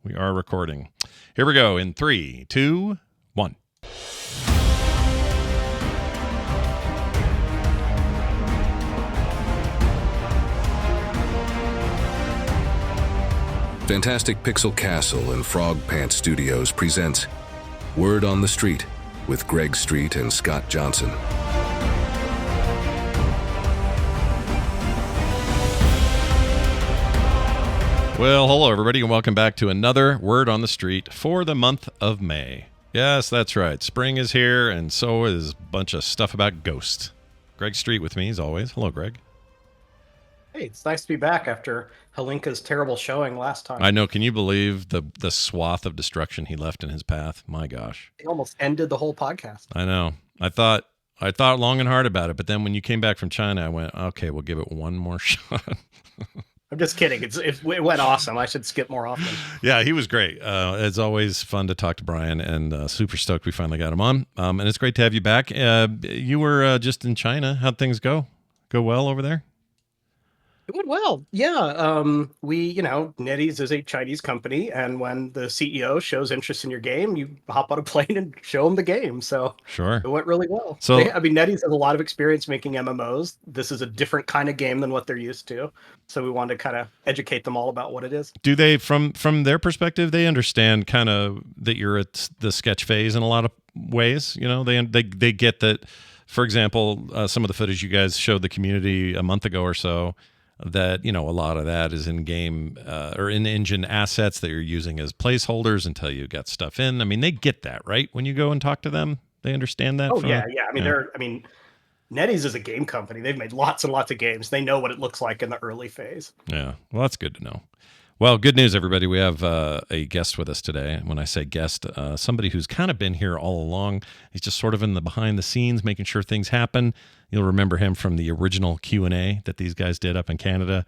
We are recording. Here we go in 3, 2, 1. Fantastic Pixel Castle and Frog Pants Studios presents Word on the Street with Greg Street and Scott Johnson. Well, hello, everybody, and welcome back to another Word on the Street for the month of May. Yes, that's right. Spring is here, and so is a bunch of stuff about Ghost. Greg Street with me, as always. Hello, Greg. Hey, it's nice to be back after Halinka's terrible showing last time. I know. Can you believe the swath of destruction he left in his path? My gosh. He almost ended the whole podcast. I know. I thought long and hard about it, but then when you came back from China, I went, okay, we'll give it one more shot. I'm just kidding. It went awesome. I should skip more often. Yeah, he was great. It's always fun to talk to Brian, and super stoked we finally got him on. And it's great to have you back. You were just in China. How'd things go? Go well over there? It went well. Yeah. NetEase is a Chinese company, and when the CEO shows interest in your game, you hop on a plane and show him the game. So sure, it went really well. So NetEase has a lot of experience making MMOs. This is a different kind of game than what they're used to. So we wanted to kind of educate them all about what it is. Do they, from their perspective, they understand kind of that you're at the sketch phase in a lot of ways? You know, they get that. For example, some of the footage you guys showed the community a month ago or so, that, you know, a lot of that is in-game or in-engine assets that you're using as placeholders until you get stuff in. I mean, they get that, right? When you go and talk to them, they understand that? Oh, yeah. NetEase is a game company. They've made lots and lots of games. They know what it looks like in the early phase. Yeah, well, that's good to know. Well, good news, everybody. We have a guest with us today. When I say guest, somebody who's kind of been here all along. He's just sort of in the behind the scenes, making sure things happen. You'll remember him from the original Q&A that these guys did up in Canada.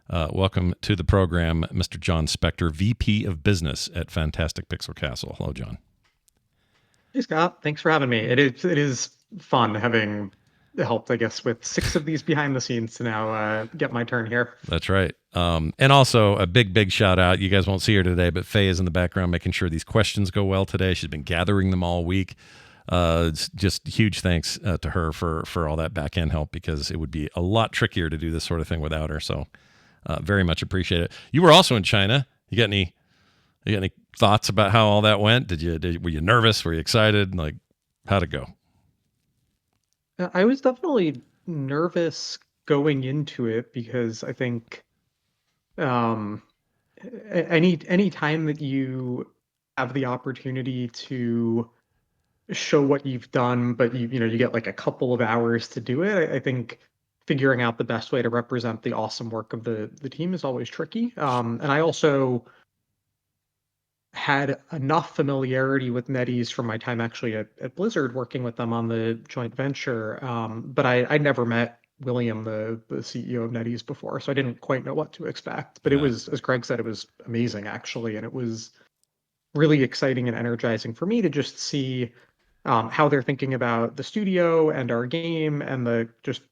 Welcome to the program, Mr. Jon Spectre, VP of Business at Fantastic Pixel Castle. Hello, John. Hey, Scott. Thanks for having me. It is fun having helped, I guess, with 6 of these behind the scenes to now get my turn here. That's right. And also a big shout out. You guys won't see her today, but Faye is in the background making sure these questions go well today. She's been gathering them all week. It's just huge thanks to her for all that back end help, because it would be a lot trickier to do this sort of thing without her. So very much appreciate it. You were also in China. You got any thoughts about how all that went? Were you nervous? Were you excited? Like, how'd it go? I was definitely nervous going into it, because I think any time that you have the opportunity to show what you've done, but you get like a couple of hours to do it, I think figuring out the best way to represent the awesome work of the team is always tricky. And I also had enough familiarity with NetEase from my time actually at Blizzard, working with them on the joint venture. But I never met William, the CEO of NetEase, before, so I didn't quite know what to expect. But It was, as Greg said, it was amazing, actually. And it was really exciting and energizing for me to just see how they're thinking about the studio and our game, and the just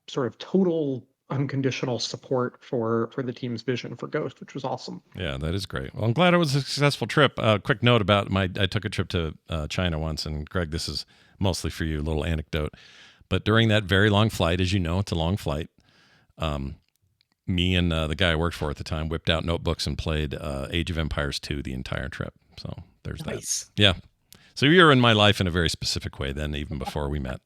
sort of total unconditional support for the team's vision for Ghost, which was awesome. Yeah, that is great. Well, I'm glad it was a successful trip. Quick note about I took a trip to China once, and Greg, this is mostly for you, a little anecdote. But during that very long flight, as you know, it's a long flight, me and the guy I worked for at the time whipped out notebooks and played Age of Empires 2 the entire trip. So there's nice. That. Yeah. So you're in my life in a very specific way then, even before we met.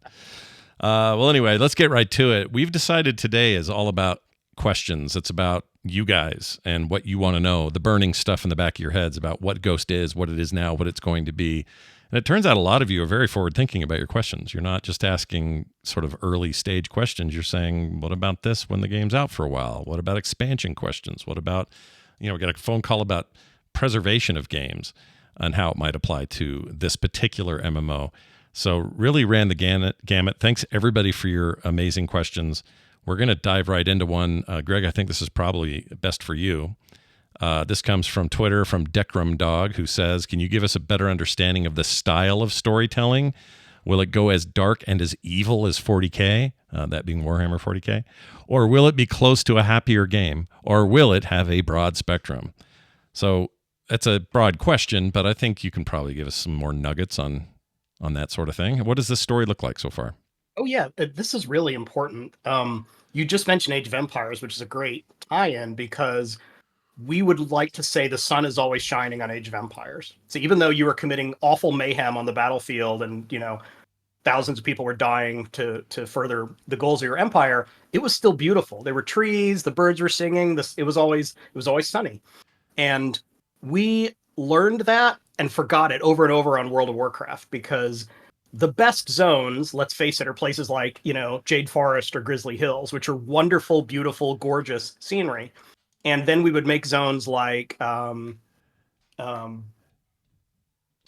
Well, anyway, let's get right to it. We've decided today is all about questions. It's about you guys and what you want to know, the burning stuff in the back of your heads about what Ghost is, what it is now, what it's going to be. And it turns out a lot of you are very forward thinking about your questions. You're not just asking sort of early stage questions. You're saying, what about this when the game's out for a while? What about expansion questions? What about, we got a phone call about preservation of games and how it might apply to this particular MMO. So really ran the gamut. Thanks, everybody, for your amazing questions. We're going to dive right into one. Greg, I think this is probably best for you. This comes from Twitter, from Deam Dog, who says, can you give us a better understanding of the style of storytelling? Will it go as dark and as evil as 40K, that being Warhammer 40K? Or will it be close to a happier game? Or will it have a broad spectrum? So that's a broad question, but I think you can probably give us some more nuggets on that sort of thing. What does this story look like so far? Oh yeah, this is really important. You just mentioned Age of Empires, which is a great tie-in because we would like to say the sun is always shining on Age of Empires. So even though you were committing awful mayhem on the battlefield and, thousands of people were dying to further the goals of your empire, it was still beautiful. There were trees, the birds were singing, it was always sunny. And we learned that and forgot it over and over on World of Warcraft because the best zones, let's face it, are places like, Jade Forest or Grizzly Hills, which are wonderful, beautiful, gorgeous scenery. And then we would make zones like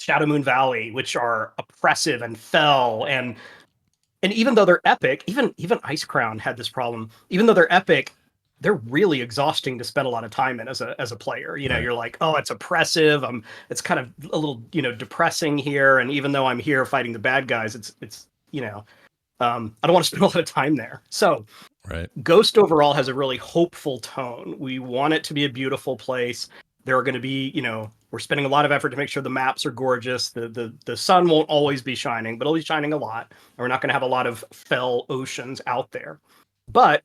Shadow Moon Valley, which are oppressive and fell, and even though they're epic, even Ice Crown had this problem. Even though they're epic, they're really exhausting to spend a lot of time in as a player. Right. You're like, oh, it's oppressive. It's kind of a little depressing here. And even though I'm here fighting the bad guys, it's I don't want to spend a lot of time there. So Right. Ghost overall has a really hopeful tone. We want it to be a beautiful place. There are going to be, we're spending a lot of effort to make sure the maps are gorgeous. The sun won't always be shining, but it'll be shining a lot. And we're not going to have a lot of fell oceans out there. But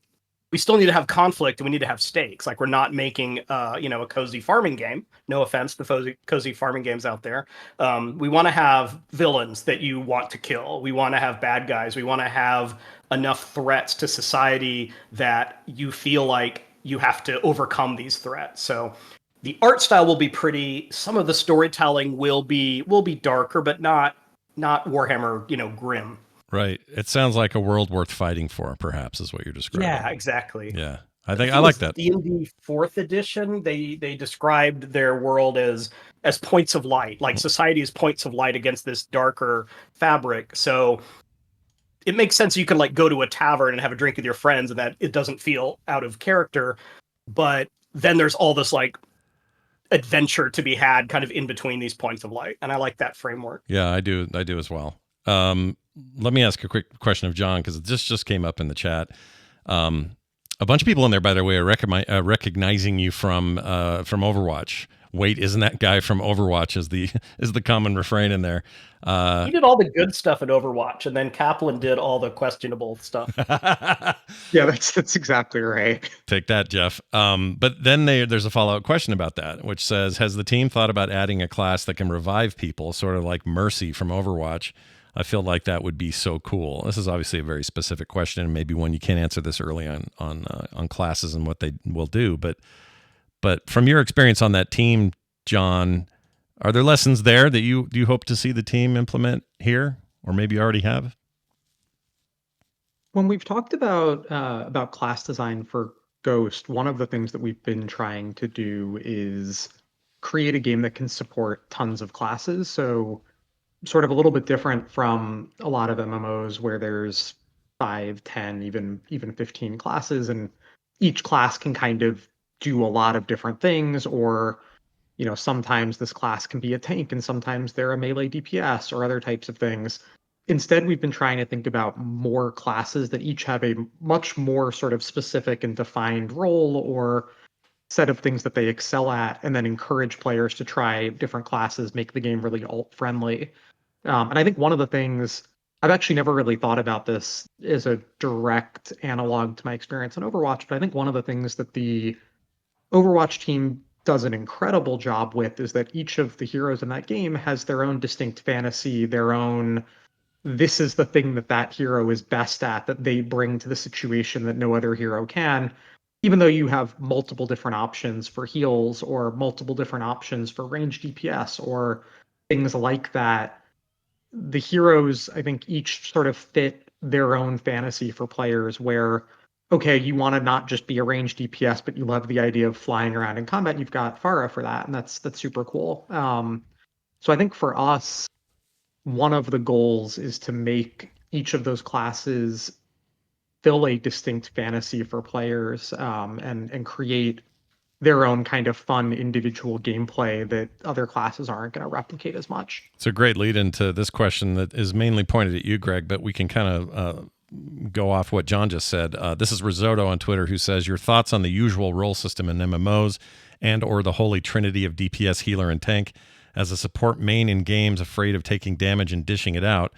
we still need to have conflict and we need to have stakes. Like we're not making, a cozy farming game. No offense to cozy farming games out there. We want to have villains that you want to kill. We want to have bad guys. We want to have enough threats to society that you feel like you have to overcome these threats. So the art style will be pretty. Some of the storytelling will be darker, but not Warhammer, grim. Right. It sounds like a world worth fighting for, perhaps, is what you're describing. Yeah, exactly. Yeah. I think I like that. D&D 4th edition, they described their world as points of light, like society is points of light against this darker fabric. So it makes sense you can like go to a tavern and have a drink with your friends and that it doesn't feel out of character. But then there's all this like adventure to be had kind of in between these points of light. And I like that framework. Yeah, I do as well. Let me ask a quick question of John, because this just came up in the chat. A bunch of people in there, by the way, are recognizing you from Overwatch. Wait, isn't that guy from Overwatch is the common refrain in there. He did all the good stuff in Overwatch, and then Kaplan did all the questionable stuff. Yeah, that's exactly right. Take that, Jeff. But then there's a follow-up question about that, which says, has the team thought about adding a class that can revive people, sort of like Mercy from Overwatch? I feel like that would be so cool. This is obviously a very specific question, and maybe one you can't answer this early on classes and what they will do. But from your experience on that team, John, are there lessons there that you hope to see the team implement here, or maybe already have? When we've talked about class design for Ghost, one of the things that we've been trying to do is create a game that can support tons of classes. So sort of a little bit different from a lot of MMOs where there's 5, 10, even 15 classes, and each class can kind of do a lot of different things, or sometimes this class can be a tank and sometimes they're a melee DPS or other types of things. Instead, we've been trying to think about more classes that each have a much more sort of specific and defined role or set of things that they excel at, and then encourage players to try different classes, make the game really alt-friendly. And I think one of the things, I've actually never really thought about this as a direct analog to my experience in Overwatch, but I think one of the things that the Overwatch team does an incredible job with is that each of the heroes in that game has their own distinct fantasy, their own, this is the thing that hero is best at, that they bring to the situation that no other hero can. Even though you have multiple different options for heals or multiple different options for range DPS or things like that, the heroes, I think, each sort of fit their own fantasy for players where, okay, you want to not just be a ranged DPS, but you love the idea of flying around in combat. You've got Pharah for that, and that's super cool. So I think for us, one of the goals is to make each of those classes fill a distinct fantasy for players, and create their own kind of fun individual gameplay that other classes aren't going to replicate as much. It's a great lead into this question that is mainly pointed at you, Greg, but we can kind of go off what John just said. This is Risotto on Twitter who says, your thoughts on the usual role system in MMOs and or the holy trinity of DPS, healer, and tank. As a support main in games afraid of taking damage and dishing it out,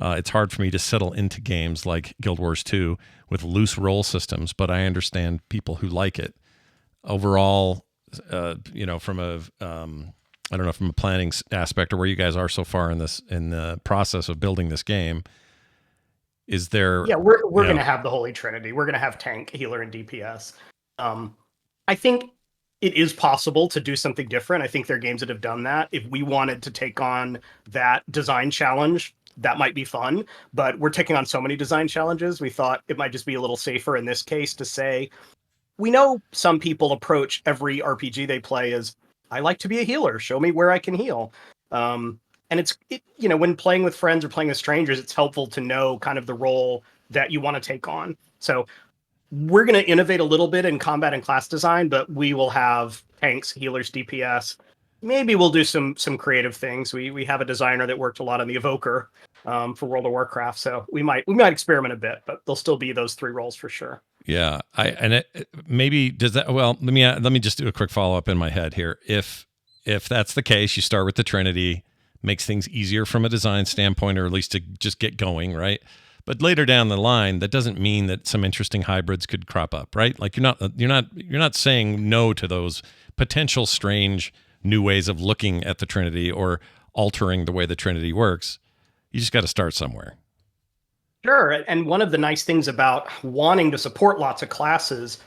it's hard for me to settle into games like Guild Wars 2 with loose role systems, but I understand people who like it. Overall, from a I don't know, from a planning aspect or where you guys are so far in the process of building this game, is there? Yeah, we're going to have the Holy Trinity. We're going to have tank, healer, and DPS. I think it is possible to do something different. I think there are games that have done that. If we wanted to take on that design challenge, that might be fun. But we're taking on so many design challenges, we thought it might just be a little safer in this case to say, we know some people approach every RPG they play as, I like to be a healer. Show me where I can heal. And when playing with friends or playing with strangers, it's helpful to know kind of the role that you want to take on. So we're going to innovate a little bit in combat and class design, but we will have tanks, healers, DPS. Maybe we'll do some creative things. We have a designer that worked a lot on the Evoker for World of Warcraft, so we might experiment a bit, but there'll still be those three roles for sure. Yeah, maybe does that. Well, let me just do a quick follow up in my head here. If that's the case, you start with the Trinity, makes things easier from a design standpoint, or at least to just get going, right? But later down the line, that doesn't mean that some interesting hybrids could crop up, right? Like you're not saying no to those potential strange new ways of looking at the Trinity or altering the way the Trinity works. You just got to start somewhere. Sure. And one of the nice things about wanting to support lots of classes,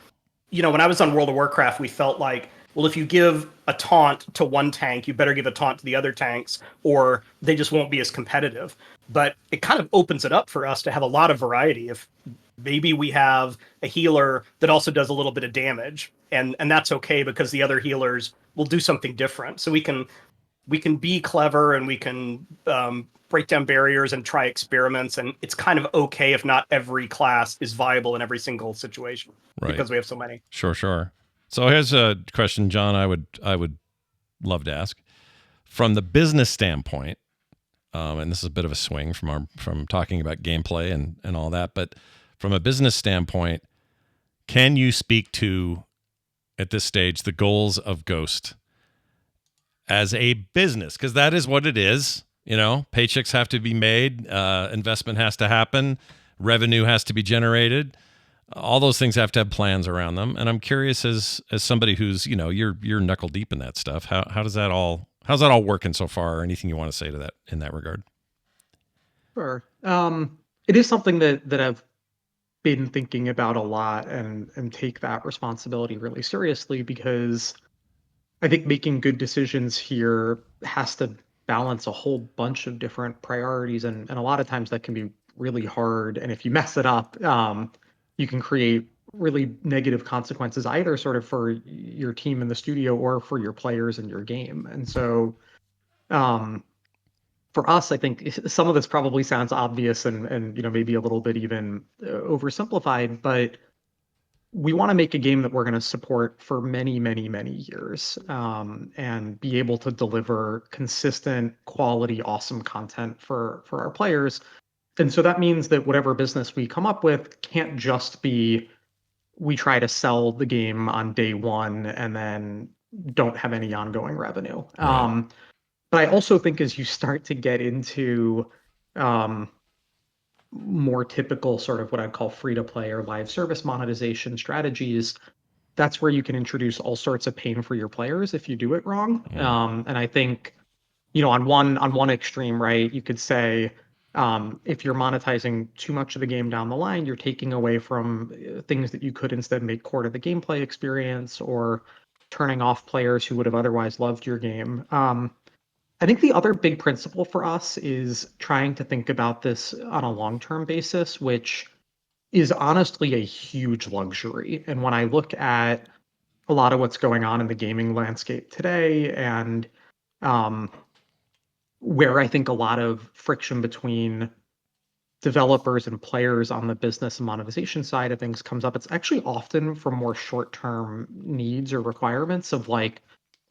when I was on World of Warcraft, we felt like, well, if you give a taunt to one tank, you better give a taunt to the other tanks, or they just won't be as competitive. But it kind of opens it up for us to have a lot of variety. If maybe we have a healer that also does a little bit of damage, and that's okay because the other healers will do something different. So we can be clever and we can break down barriers and try experiments, and it's kind of okay if not every class is viable in every single situation, right? Because we have so many. Sure. So here's a question, John, I would love to ask. From the business standpoint, and this is a bit of a swing from talking about gameplay and all that, but from a business standpoint, can you speak to, at this stage, the goals of Ghost as a business? Because that is what it is. Paychecks have to be made, investment has to happen, revenue has to be generated. All those things have to have plans around them. And I'm curious, as somebody who's, you're knuckle deep in that stuff, how's that all working so far, or anything you want to say to that in that regard? Sure. It is something that I've been thinking about a lot and take that responsibility really seriously, because I think making good decisions here has to balance a whole bunch of different priorities, and a lot of times that can be really hard. And if you mess it up, you can create really negative consequences, either sort of for your team in the studio or for your players in your game. And so for us, I think some of this probably sounds obvious and maybe a little bit even oversimplified, but we want to make a game that we're going to support for many, many, many years, and be able to deliver consistent, quality, awesome content for our players. And so that means that whatever business we come up with can't just be, we try to sell the game on day one and then don't have any ongoing revenue. Right. But I also think as you start to get into more typical sort of what I'd call free-to-play or live service monetization strategies, that's where you can introduce all sorts of pain for your players if you do it wrong. Yeah. And I think, on one extreme, right, you could say, if you're monetizing too much of the game down the line, you're taking away from things that you could instead make core to the gameplay experience, or turning off players who would have otherwise loved your game. I think the other big principle for us is trying to think about this on a long-term basis, which is honestly a huge luxury. And when I look at a lot of what's going on in the gaming landscape today, and where I think a lot of friction between developers and players on the business and monetization side of things comes up, it's actually often for more short-term needs or requirements of like,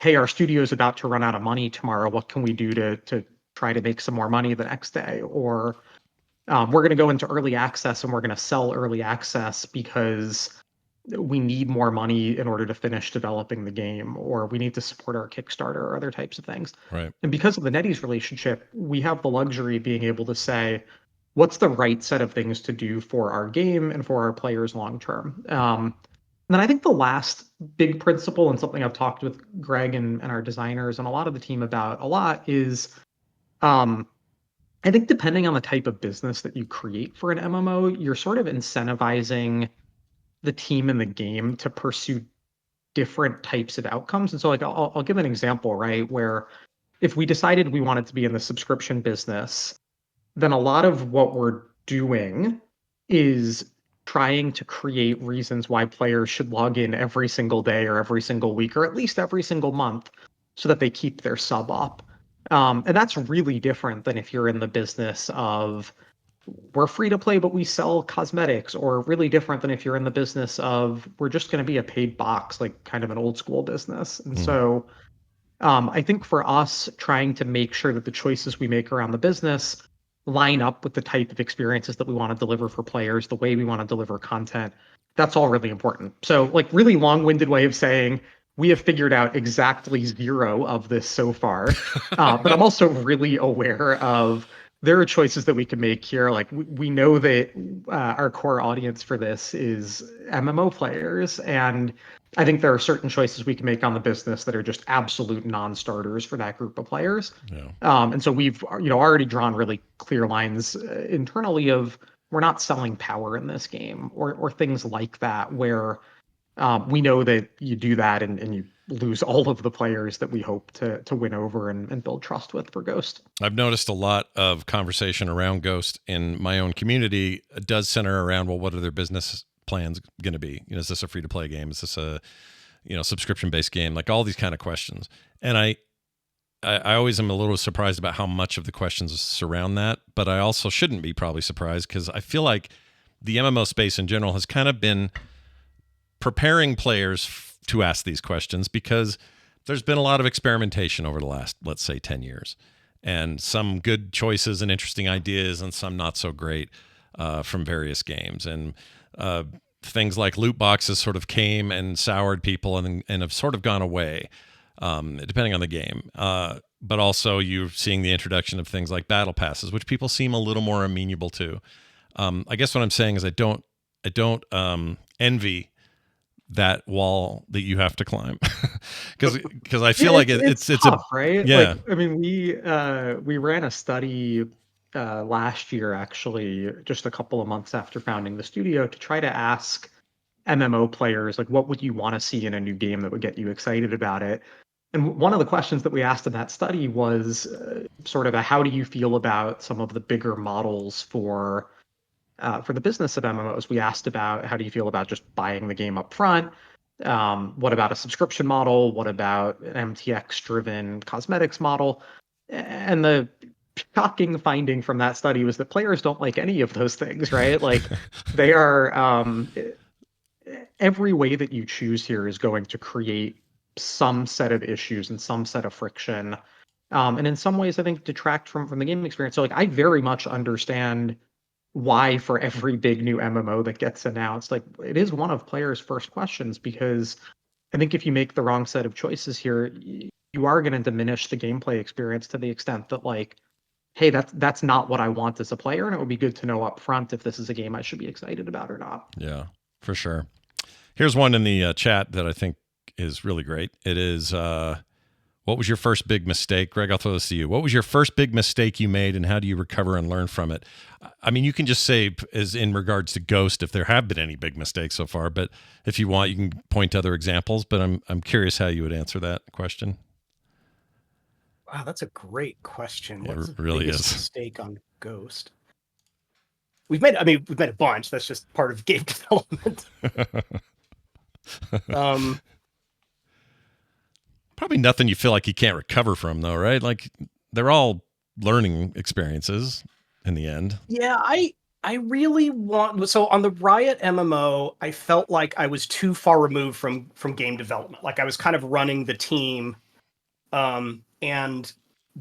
hey, our studio is about to run out of money tomorrow. What can we do to try to make some more money the next day? Or we're going to go into early access and we're going to sell early access because we need more money in order to finish developing the game, or we need to support our Kickstarter or other types of things. Right. And because of the NetEase relationship, we have the luxury of being able to say, what's the right set of things to do for our game and for our players long term? And then I think the last big principle, and something I've talked with Greg and our designers and a lot of the team about a lot, is I think depending on the type of business that you create for an MMO, you're sort of incentivizing the team in the game to pursue different types of outcomes. And so, like, I'll give an example, right? Where if we decided we wanted to be in the subscription business, then a lot of what we're doing is trying to create reasons why players should log in every single day or every single week or at least every single month so that they keep their sub up. And that's really different than if you're in the business of we're free to play, but we sell cosmetics, or really different than if you're in the business of we're just going to be a paid box, like kind of an old school business. And so I think for us, trying to make sure that the choices we make around the business line up with the type of experiences that we want to deliver for players, the way we want to deliver content, that's all really important. So, like, really long-winded way of saying we have figured out exactly zero of this so far. But I'm also really aware of there are choices that we can make here. Like, we know that our core audience for this is MMO players, and I think there are certain choices we can make on the business that are just absolute non-starters for that group of players. Yeah. And so we've already drawn really clear lines internally of we're not selling power in this game, or things like that, where we know that you do that and you lose all of the players that we hope to win over and build trust with for Ghost. I've noticed a lot of conversation around Ghost in my own community. It does center around, well, what are their business plans going to be? Is this a free-to-play game? Is this a subscription-based game? Like all these kind of questions. And I always am a little surprised about how much of the questions surround that, but I also shouldn't be probably surprised because I feel like the MMO space in general has kind of been preparing players to ask these questions because there's been a lot of experimentation over the last, let's say, 10 years, and some good choices and interesting ideas and some not so great from various games. And things like loot boxes sort of came and soured people and have sort of gone away, depending on the game. But also you're seeing the introduction of things like battle passes, which people seem a little more amenable to. I guess what I'm saying is I don't envy that wall that you have to climb because I feel like it's tough, right? Yeah. Like, I mean, we ran a study last year, actually, just a couple of months after founding the studio, to try to ask MMO players, like, what would you want to see in a new game that would get you excited about it? And one of the questions that we asked in that study was sort of how do you feel about some of the bigger models for the business of MMOs? We asked about how do you feel about just buying the game up front? What about a subscription model? What about an MTX-driven cosmetics model? And the shocking finding from that study was that players don't like any of those things, right? Like, they are every way that you choose here is going to create some set of issues and some set of friction. And in some ways, I think detract from the gaming experience. So, like, I very much understand why for every big new MMO that gets announced, like, it is one of players' first questions, because I think if you make the wrong set of choices here, you are going to diminish the gameplay experience to the extent that, like, hey, that's not what I want as a player, and it would be good to know up front if this is a game I should be excited about or not. Yeah, for sure. Here's one in the chat that I think is really great. It is, what was your first big mistake? Greg, I'll throw this to you. What was your first big mistake you made, and how do you recover and learn from it? I mean, you can just say, as in regards to Ghost, if there have been any big mistakes so far, but if you want, you can point to other examples, but I'm curious how you would answer that question. Wow, that's a great question. Yeah, What's it the really biggest is. mistake on Ghost? We've made a bunch. That's just part of game development. Probably nothing you feel like you can't recover from, though, right? Like, they're all learning experiences in the end. Yeah, I really want. So on the Riot MMO, I felt like I was too far removed from game development. Like, I was kind of running the team, and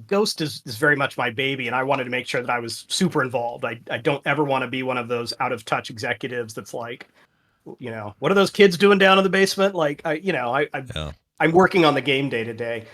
Ghost is very much my baby, and I wanted to make sure that I was super involved. I don't ever want to be one of those out of touch executives that's like, what are those kids doing down in the basement? Like, Yeah. I'm working on the game day to day.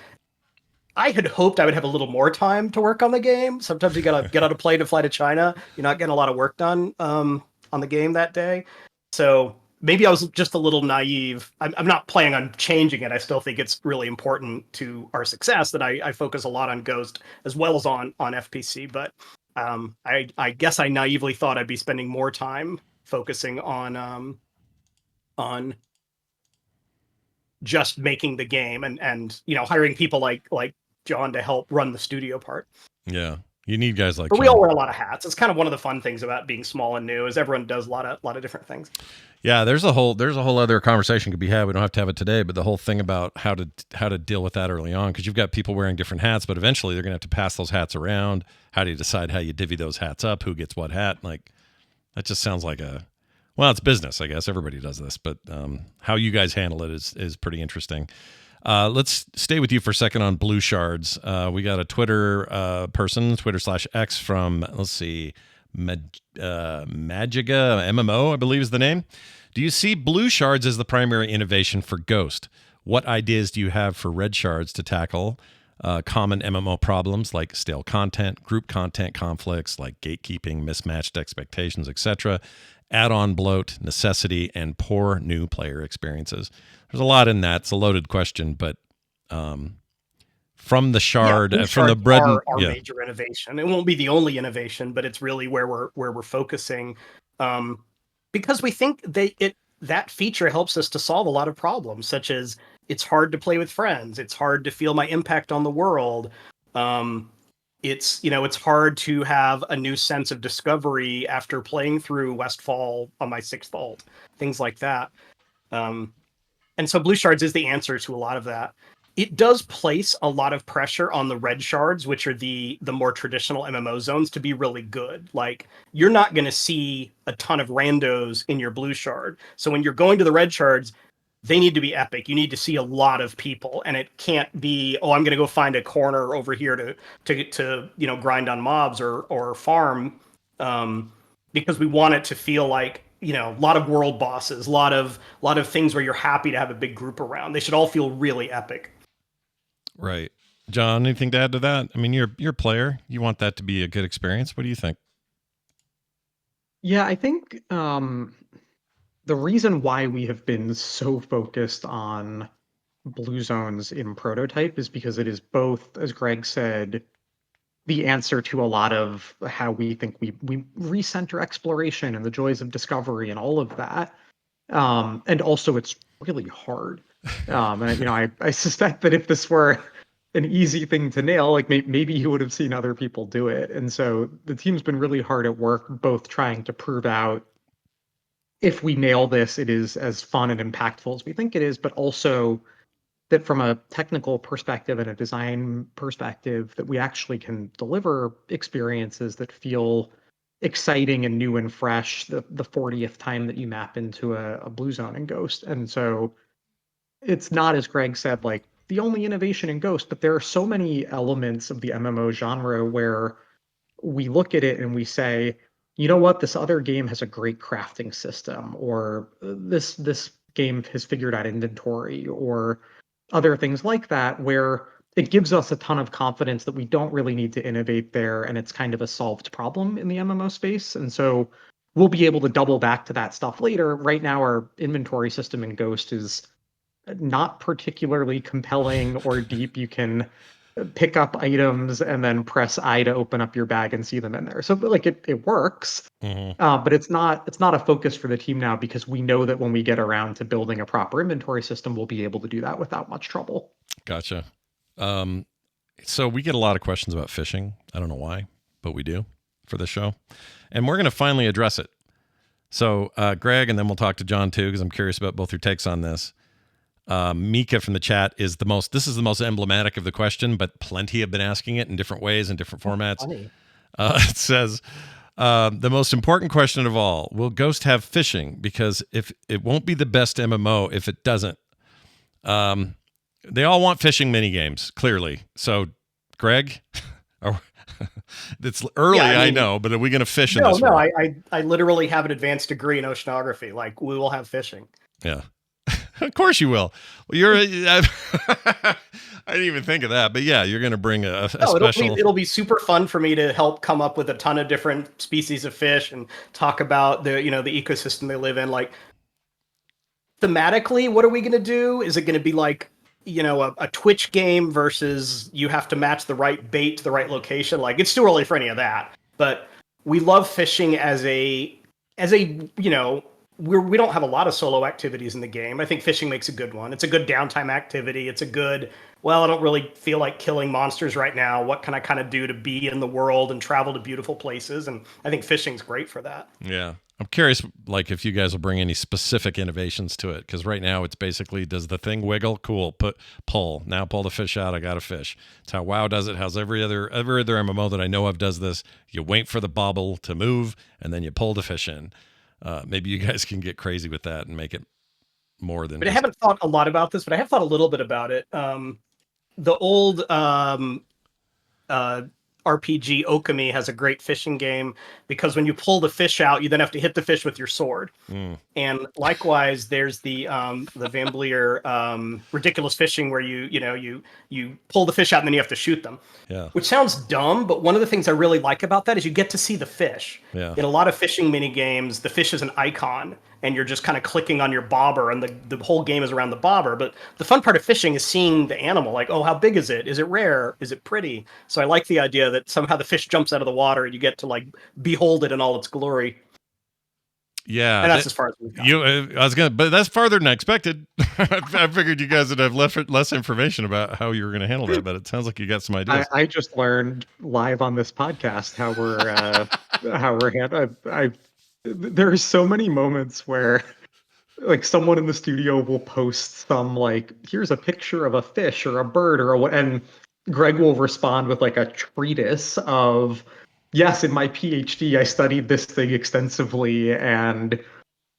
I had hoped I would have a little more time to work on the game. Sometimes you gotta get on a plane to fly to China. You're not getting a lot of work done on the game that day. So maybe I was just a little naive. I'm not planning on changing it. I still think it's really important to our success that I focus a lot on Ghost as well as on FPC. But I guess I naively thought I'd be spending more time focusing on just making the game and hiring people like Jon to help run the studio part. Yeah. You need guys like But Jon. we all wear a lot of hats. It's kind of one of the fun things about being small and new is everyone does a lot of different things. Yeah, there's a whole other conversation could be had. We don't have to have it today, but the whole thing about how to deal with that early on, because you've got people wearing different hats, but eventually they're going to have to pass those hats around. How do you decide how you divvy those hats up? Who gets what hat? Like, that just sounds like it's business, I guess. Everybody does this, but how you guys handle it is pretty interesting. Let's stay with you for a second on Blue Shards. We got a Twitter person, Twitter/X from, let's see, Magiga MMO, I believe is the name. Do you see Blue Shards as the primary innovation for Ghost? What ideas do you have for Red Shards to tackle common MMO problems like stale content, group content conflicts like gatekeeping, mismatched expectations, etc., add-on bloat, necessity, and poor new player experiences? There's a lot in that. It's a loaded question, but from the shard, from the bread, our major innovation. It won't be the only innovation, but it's really where we're focusing, because we think that feature helps us to solve a lot of problems, such as it's hard to play with friends, it's hard to feel my impact on the world. It's hard to have a new sense of discovery after playing through Westfall on my 6th alt, things like that. And so Blue Shards is the answer to a lot of that. It does place a lot of pressure on the Red Shards, which are the more traditional MMO zones, to be really good. Like, you're not going to see a ton of randos in your Blue Shard. So when you're going to the Red Shards, they need to be epic. You need to see a lot of people, and it can't be, I'm going to go find a corner over here to grind on mobs or farm, because we want it to feel like, a lot of world bosses, a lot of things where you're happy to have a big group around. They should all feel really epic. Right. Jon, anything to add to that? I mean, you're a player. You want that to be a good experience. What do you think? Yeah, I think the reason why we have been so focused on blue zones in prototype is because it is both, as Greg said, the answer to a lot of how we think we recenter exploration and the joys of discovery and all of that. And also it's really hard. And I suspect that if this were an easy thing to nail, like maybe you would have seen other people do it. And so the team's been really hard at work, both trying to prove out if we nail this, it is as fun and impactful as we think it is, but also that from a technical perspective and a design perspective, that we actually can deliver experiences that feel exciting and new and fresh the 40th time that you map into a blue zone in Ghost. And so it's not, as Greg said, like the only innovation in Ghost, but there are so many elements of the MMO genre where we look at it and we say, you know what, this other game has a great crafting system, or this game has figured out inventory, or other things like that, where it gives us a ton of confidence that we don't really need to innovate there, and it's kind of a solved problem in the MMO space. And so we'll be able to double back to that stuff later. Right now, our inventory system in Ghost is not particularly compelling or deep. You can pick up items and then press I to open up your bag and see them in there. So like it works, but it's not a focus for the team now, because we know that when we get around to building a proper inventory system, we'll be able to do that without much trouble. Gotcha. So we get a lot of questions about fishing. I don't know why, but we do for this show, and we're going to finally address it. So Greg, and then we'll talk to Jon too, because I'm curious about both your takes on this. Mika from the chat this is the most emblematic of the question, but plenty have been asking it in different ways and different formats. It says, the most important question of all, will Ghost have fishing? Because if it won't be the best MMO if it doesn't. They all want fishing mini games, clearly. So Greg? Are- it's early, Yeah, I I mean- know, but are we going to fish in No, this no, world? I literally have an advanced degree in oceanography. Like, we will have fishing. Yeah. Of course you will. Well, I didn't even think of that, but yeah, you're going to bring a No, special. it'll be super fun for me to help come up with a ton of different species of fish and talk about the ecosystem they live in. Like, thematically, what are we going to do? Is it going to be like, a Twitch game versus you have to match the right bait to the right location? Like, it's too early for any of that. But we love fishing as a we don't have a lot of solo activities in the game. I think fishing makes a good one. It's a good downtime activity. It's a good, well, I don't really feel like killing monsters right now. What can I kind of do to be in the world and travel to beautiful places? And I think fishing's great for that. Yeah. I'm curious, like, if you guys will bring any specific innovations to it, because right now it's basically, does the thing wiggle? Cool, pull. Now pull the fish out. I got a fish. It's how WoW does it. How's every other MMO that I know of does this. You wait for the bobble to move, and then you pull the fish in. Maybe you guys can get crazy with that and make it more than. But I haven't thought a lot about this, but I have thought a little bit about it. The old RPG Okami has a great fishing game because when you pull the fish out, you then have to hit the fish with your sword. And likewise, there's the Van Bleer ridiculous fishing where you pull the fish out and then you have to shoot them. Yeah. Which sounds dumb, but one of the things I really like about that is you get to see the fish. Yeah. In a lot of fishing mini games, the fish is an icon and you're just kind of clicking on your bobber and the whole game is around the bobber. But the fun part of fishing is seeing the animal, like, oh, how big is it? Is it rare? Is it pretty? So I like the idea that somehow the fish jumps out of the water and you get to like behold it in all its glory. Yeah, And that's as far as we've gone. But that's farther than I expected. I figured you guys would have less information about how you were going to handle that, but it sounds like you got some ideas. I just learned live on this podcast how we're handling. There are so many moments where, like, someone in the studio will post some, like, here's a picture of a fish or a bird or what, and Greg will respond with like a treatise of, yes, in my PhD, I studied this thing extensively, and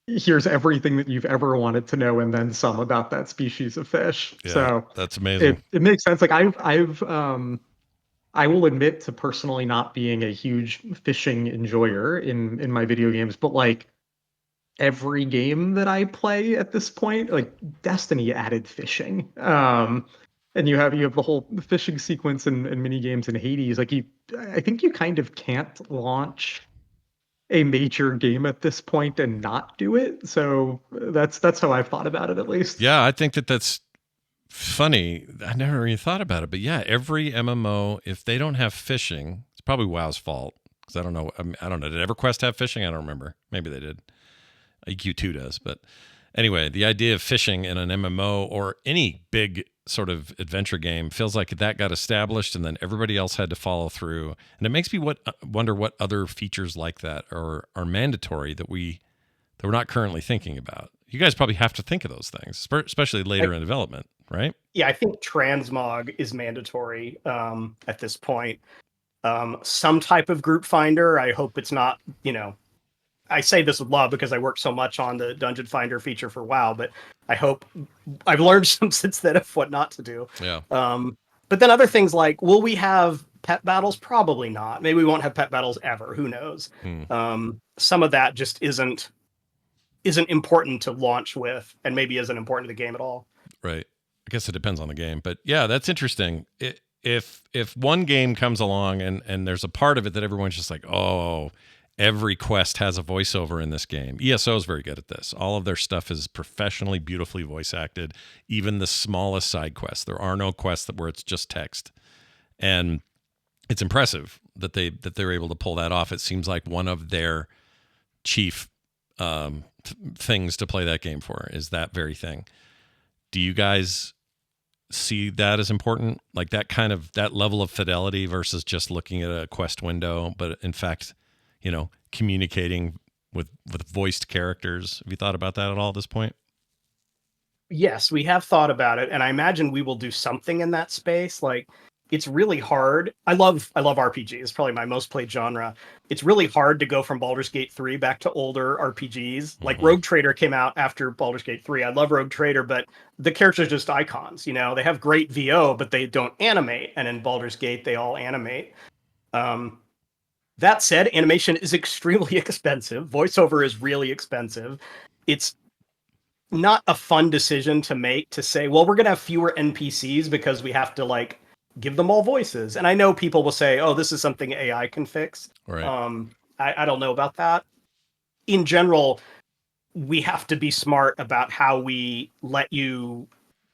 here's everything that you've ever wanted to know, and then some about that species of fish. Yeah, so that's amazing. It makes sense. Like I will admit to personally not being a huge fishing enjoyer in my video games, but like every game that I play at this point, like Destiny added fishing. And you have the whole fishing sequence and mini games in Hades. Like I think you kind of can't launch a major game at this point and not do it. So that's how I've thought about it, at least. Yeah, I think that's funny. I never even thought about it, but yeah, every MMO, if they don't have fishing, it's probably WoW's fault, because I don't know. I don't know. Did EverQuest have fishing? I don't remember. Maybe they did. EQ2 does, but anyway, the idea of fishing in an MMO or any big sort of adventure game feels like that got established and then everybody else had to follow through. And it makes me wonder what other features like that are mandatory that we're not currently thinking about. You guys probably have to think of those things, especially later in development, right? Yeah, I think transmog is mandatory at this point. Some type of group finder. I hope it's not, I say this with love because I worked so much on the Dungeon Finder feature for WoW, but I hope I've learned some since then of what not to do. Yeah. But then other things like, will we have pet battles? Probably not. Maybe we won't have pet battles ever. Who knows? Some of that just isn't important to launch with, and maybe isn't important to the game at all. Right. I guess it depends on the game, but yeah, that's interesting. If one game comes along and there's a part of it that everyone's just like, oh, every quest has a voiceover in this game. ESO is very good at this. All of their stuff is professionally, beautifully voice acted. Even the smallest side quests. There are no quests where it's just text, and it's impressive that they're able to pull that off. It seems like one of their chief things to play that game for is that very thing. Do you guys see that as important? Like that level of fidelity versus just looking at a quest window, but in fact, communicating with voiced characters. Have you thought about that at all at this point? Yes, we have thought about it, and I imagine we will do something in that space. Like, it's really hard. I love RPG. It's probably my most played genre. It's really hard to go from Baldur's Gate 3 back to older RPGs. Like Rogue Trader came out after Baldur's Gate 3. I love Rogue Trader, but the characters are just icons. You know, they have great VO, but they don't animate. And in Baldur's Gate, they all animate. That said, animation is extremely expensive. Voiceover is really expensive. It's not a fun decision to make to say, well, we're going to have fewer NPCs because we have to like give them all voices. And I know people will say, oh, this is something AI can fix. Right. I don't know about that. In general, we have to be smart about how we let you,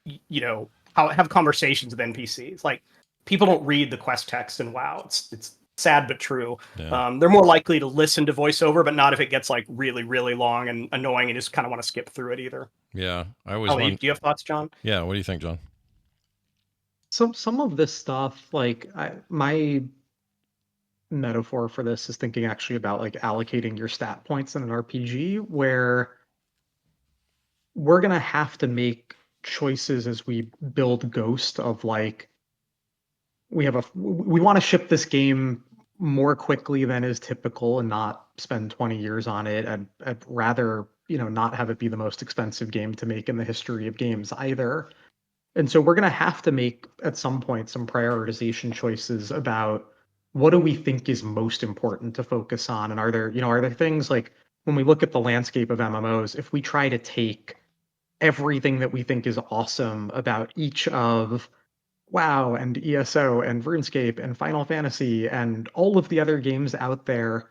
you know, have conversations with NPCs. Like people don't read the quest text in WoW. It's sad but true. Yeah. They're more likely to listen to voiceover, but not if it gets like really, really long and annoying and just kind of want to skip through it either. Yeah. I always want... Do you have thoughts, John? Yeah. What do you think, John? Some of this stuff, like my metaphor for this is thinking actually about like allocating your stat points in an RPG, where we're gonna have to make choices as we build Ghost of like we want to ship this game more quickly than is typical and not spend 20 years on it. I'd rather, you know, not have it be the most expensive game to make in the history of games either. And so we're going to have to make at some point some prioritization choices about what do we think is most important to focus on, and are there things like when we look at the landscape of MMOs, if we try to take everything that we think is awesome about each of WoW and ESO and RuneScape and Final Fantasy and all of the other games out there,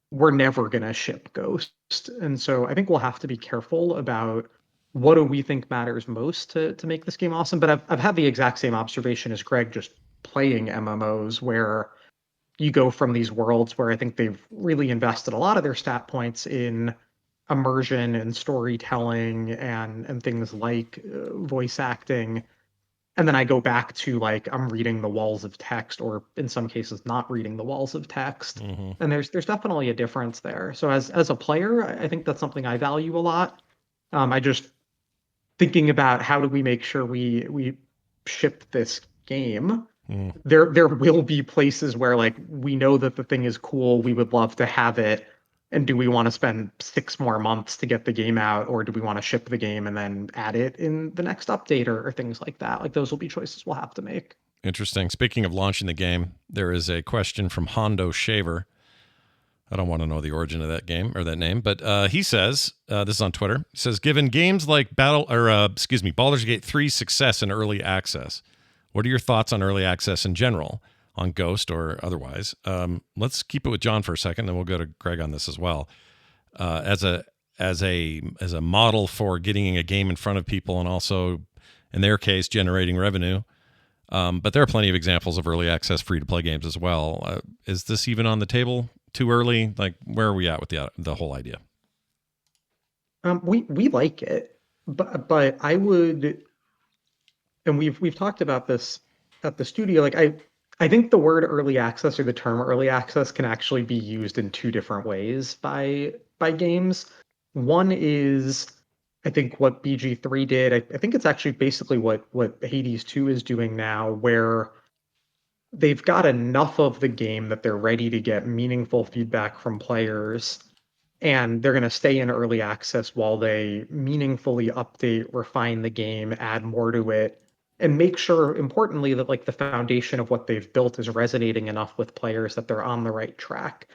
we're never going to ship Ghost. And so I think we'll have to be careful about what do we think matters most to make this game awesome. But I've had the exact same observation as Greg, just playing MMOs, where you go from these worlds where I think they've really invested a lot of their stat points in immersion and storytelling and things like voice acting. And then I go back to like I'm reading the walls of text, or in some cases not reading the walls of text. And there's definitely a difference there. So as a player, I think that's something I value a lot. I just thinking about how do we make sure we ship this game. There will be places where like we know that the thing is cool, we would love to have it. And do we want to spend 6 more months to get the game out, or do we want to ship the game and then add it in the next update or things like that? Like those will be choices we'll have to make. Interesting. Speaking of launching the game, there is a question from Hondo Shaver. I don't want to know the origin of that game or that name, but he says, this is on Twitter, he says, given games like Baldur's Gate 3's success in early access, what are your thoughts on early access in general, on Ghost or otherwise? Let's keep it with John for a second, then we'll go to Greg on this as well. As a model for getting a game in front of people and also, in their case, generating revenue. But there are plenty of examples of early access free-to-play games as well. Is this even on the table? Too early? Like, where are we at with the whole idea? We like it, but I would, and we've talked about this at the studio. Like I think the word early access or the term early access can actually be used in 2 different ways by games. One is, I think, what BG3 did. I think it's actually basically what Hades 2 is doing now, where they've got enough of the game that they're ready to get meaningful feedback from players, and they're going to stay in early access while they meaningfully update, refine the game, add more to it, and make sure, importantly, that like the foundation of what they've built is resonating enough with players that they're on the right track.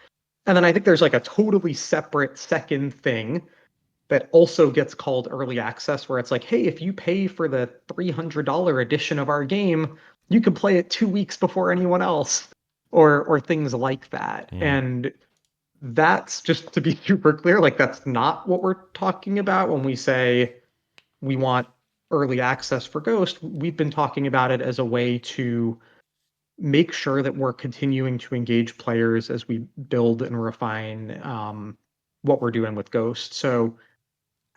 And then I think there's like a totally separate second thing that also gets called early access, where it's like, hey, if you pay for the $300 edition of our game, you can play it 2 weeks before anyone else, or things like that. And that's, just to be super clear, like that's not what we're talking about when we say we want early access for Ghost. We've been talking about it as a way to make sure that we're continuing to engage players as we build and refine what we're doing with Ghost. So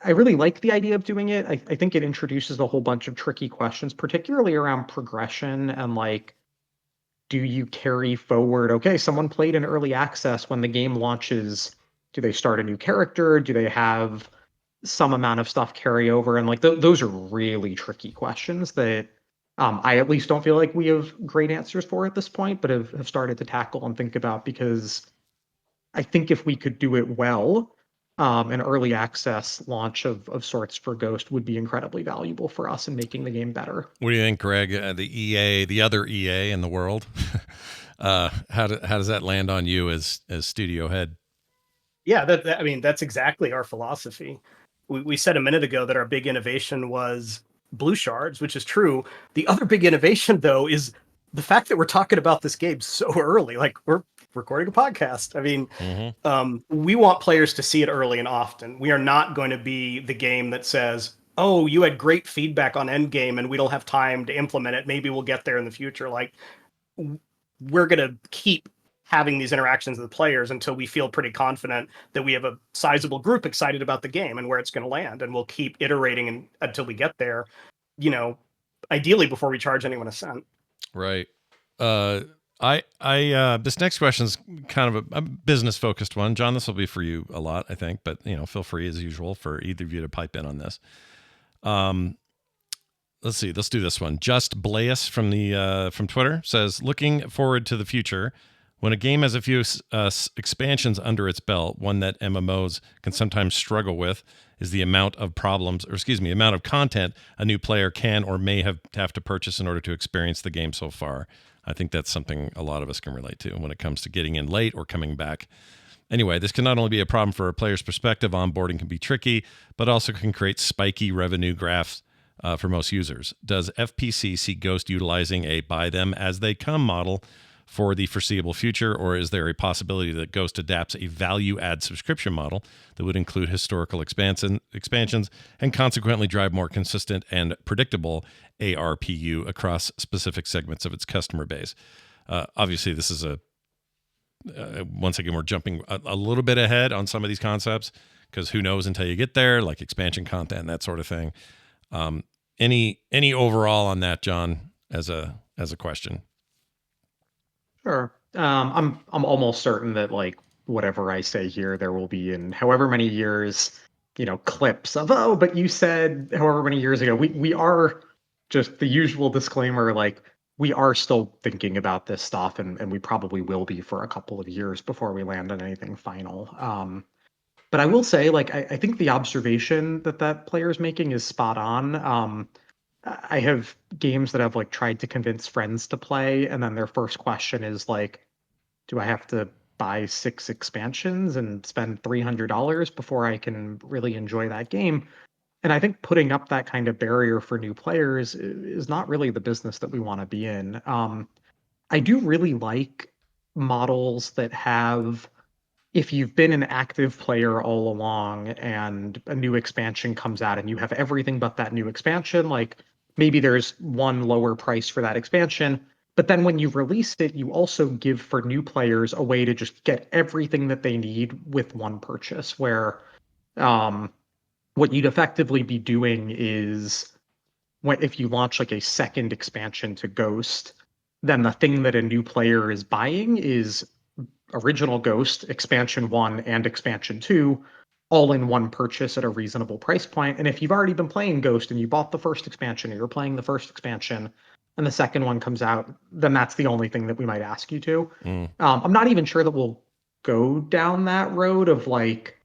I really like the idea of doing it. I think it introduces a whole bunch of tricky questions, particularly around progression and like, do you carry forward? Okay, someone played in early access. When the game launches, do they start a new character? Do they have some amount of stuff carry over? And like those are really tricky questions that I at least don't feel like we have great answers for at this point, but have started to tackle and think about, because I think if we could do it well, an early access launch of sorts for Ghost would be incredibly valuable for us in making the game better. What do you think, Greg? The other EA in the world, how does that land on you as studio head? Yeah, I mean, that's exactly our philosophy. We said a minute ago that our big innovation was blue shards, which is true. The other big innovation, though, is the fact that we're talking about this game so early. Like, we're recording a podcast. I mean, we want players to see it early and often. We are not going to be the game that says, "Oh, you had great feedback on Endgame, and we don't have time to implement it. Maybe we'll get there in the future." Like, we're going to keep having these interactions with players until we feel pretty confident that we have a sizable group excited about the game and where it's going to land. And we'll keep iterating until we get there, ideally before we charge anyone a cent. Right. This next question is kind of a business focused one. John, this will be for you a lot, I think, but feel free as usual for either of you to pipe in on this. Let's see. Let's do this one. Just Blaeus from Twitter says, looking forward to the future. When a game has a few expansions under its belt, one that MMOs can sometimes struggle with is the amount of amount of content a new player can or may have to purchase in order to experience the game so far. I think that's something a lot of us can relate to when it comes to getting in late or coming back. Anyway, this can not only be a problem for a player's perspective, onboarding can be tricky, but also can create spiky revenue graphs for most users. Does FPC see Ghost utilizing a buy them as they come model for the foreseeable future, or is there a possibility that Ghost adapts a value-add subscription model that would include historical expansions and consequently drive more consistent and predictable ARPU across specific segments of its customer base? Obviously, this is once again, we're jumping a little bit ahead on some of these concepts because who knows until you get there, like expansion content and that sort of thing. Any overall on that, John, as a question? Sure. I'm almost certain that, like, whatever I say here, there will be in however many years, clips of, oh, but you said however many years ago. We are, just the usual disclaimer, like, we are still thinking about this stuff, and we probably will be for a couple of years before we land on anything final. But I will say, like, I think the observation that player's making is spot on. I have games that I've, like, tried to convince friends to play, and then their first question is like, do I have to buy 6 expansions and spend $300 before I can really enjoy that game? And I think putting up that kind of barrier for new players is not really the business that we want to be in. I do really like models that have, if you've been an active player all along and a new expansion comes out and you have everything but that new expansion, like, maybe there's one lower price for that expansion, but then when you release it, you also give for new players a way to just get everything that they need with one purchase, where what you'd effectively be doing is, if you launch like a second expansion to Ghost, then the thing that a new player is buying is original Ghost, expansion 1 and expansion 2, all in one purchase at a reasonable price point. And if you've already been playing Ghost and you bought the first expansion, or you're playing the first expansion, and the second one comes out, then that's the only thing that we might ask you to. I'm not even sure that we'll go down that road of, like,